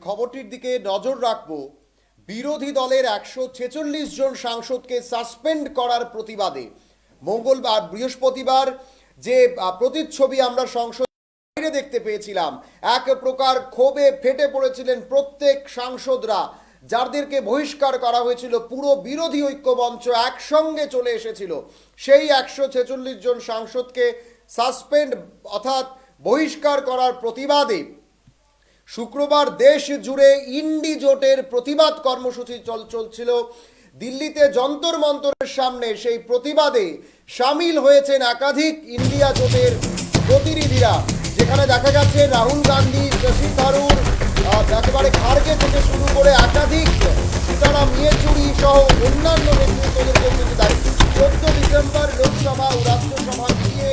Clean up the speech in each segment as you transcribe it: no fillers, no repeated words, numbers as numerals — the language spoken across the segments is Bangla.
খবরটির দিকে নজর রাখবো। বিরোধী দলের 146 জন সাংসদকে সাসপেন্ড করার প্রতিবাদে মঙ্গলবার বৃহস্পতিবার যে প্রতিচ্ছবি আমরা সংসদ বাইরে দেখতে পেয়েছিলাম, এক প্রকার ক্ষোভে ফেটে পড়েছিলেন প্রত্যেক সাংসদরা, যাদেরকে বহিষ্কার করা হয়েছিল। পুরো বিরোধী ঐক্যমঞ্চ একসঙ্গে চলে এসেছিল সেই 146 জন সাংসদকে সাসপেন্ড অর্থাৎ বহিষ্কার করার প্রতিবাদে শুক্রবার দেশ জুড়ে ইন্ডি জোটের প্রতিবাদ কর্মসূচি চলছিল। দিল্লিতে যন্তর মন্তরের সামনে সেই প্রতিবাদে সামিল হয়েছেন একাধিক ইন্ডিয়া জোটের প্রতিনিধিরা, যেখানে দেখা যাচ্ছে রাহুল গান্ধী, শশী থারুর, একেবারে খার্গে থেকে শুরু করে একাধিক সীতারাম ইয়েচুরি সহ অন্যান্য নেতৃত্বদের কিন্তু 14 ডিসেম্বর লোকসভা ও রাজ্যসভা দিয়ে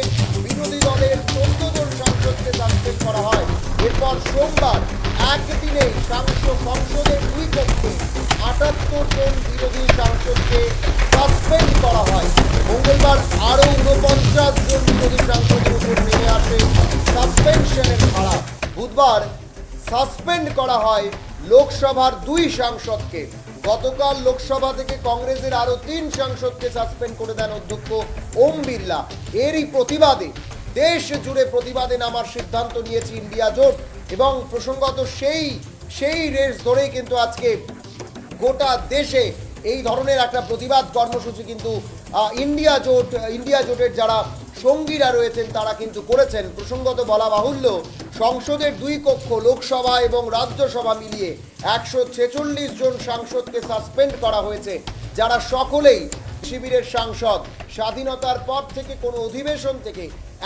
বিরোধী দলের 14 জন সাংসদকে সাসপেন্ড করা হয়। এরপর সোমবার একদিনেই সংসদের দুই কক্ষে 78 জন বিরোধী সাংসদকে সাসপেন্ড করা হয়। মঙ্গলবার আরও 49 জন বিরোধী সাংসদের উপর নেমে আসে সাসপেনশনের ভাড়া। বুধবার সাসপেন্ড করা হয় লোকসভার 2 সাংসদকে। গতকাল লোকসভা থেকে কংগ্রেসের আরও 3 সাংসদকে সাসপেন্ড করে দেন অধ্যক্ষ ওম বিড়লা। এরই প্রতিবাদে দেশ জুড়ে প্রতিবাদে নামার সিদ্ধান্ত নিয়েছে ইন্ডিয়া জোট এবং প্রসঙ্গত সেই রেস ধরেই কিন্তু আজকে গোটা দেশে এই ধরনের একটা প্রতিবাদ কর্মসূচি কিন্তু ইন্ডিয়া জোটের যারা সঙ্গীরা রয়েছেন তারা কিন্তু করেছেন। প্রসঙ্গত বলা বাহুল্য, সংসদের 2 কক্ষ লোকসভা এবং রাজ্যসভা মিলিয়ে 146 জন সাংসদকে সাসপেন্ড করা হয়েছে, যারা সকলেই শিবিরের সাংসদ। স্বাধীনতার পর থেকে কোনো অধিবেশন থেকে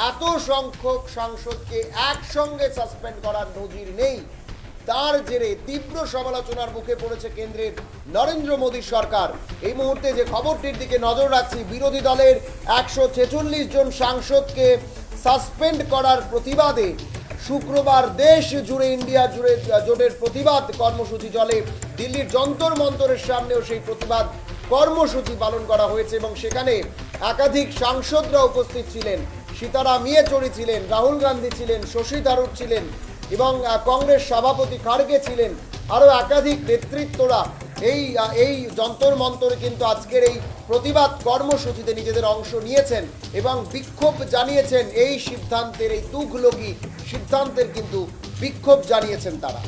এত সংখ্যক সাংসদকে একসঙ্গে সাসপেন্ড করার নজির নেই। তার জেরে তীব্র সমালোচনার মুখে পড়েছে কেন্দ্রের নরেন্দ্র মোদী সরকার। এই মুহূর্তে যে খবরটির দিকে নজর রাখছি, বিরোধী দলের 146 জন সাংসদকে সাসপেন্ড করার প্রতিবাদে শুক্রবার দেশ জুড়ে ইন্ডিয়া জোটের প্রতিবাদ কর্মসূচি চলে। দিল্লির যন্তর মন্তরের সামনেও সেই প্রতিবাদ কর্মসূচি পালন করা হয়েছে এবং সেখানে একাধিক সাংসদরা উপস্থিত ছিলেন। সীতারাম ইয়েচুরি ছিলেন, রাহুল গান্ধী ছিলেন, শশী থারুর ছিলেন এবং কংগ্রেস সভাপতি খার্গে ছিলেন। আরও একাধিক নেতৃত্বরা এই যন্তর মন্তরে কিন্তু আজকের এই প্রতিবাদ কর্মসূচিতে নিজেদের অংশ নিয়েছেন এবং বিক্ষোভ জানিয়েছেন। এই সিদ্ধান্তের, এই তুঘলকি সিদ্ধান্তের কিন্তু বিক্ষোভ জানিয়েছেন তারা।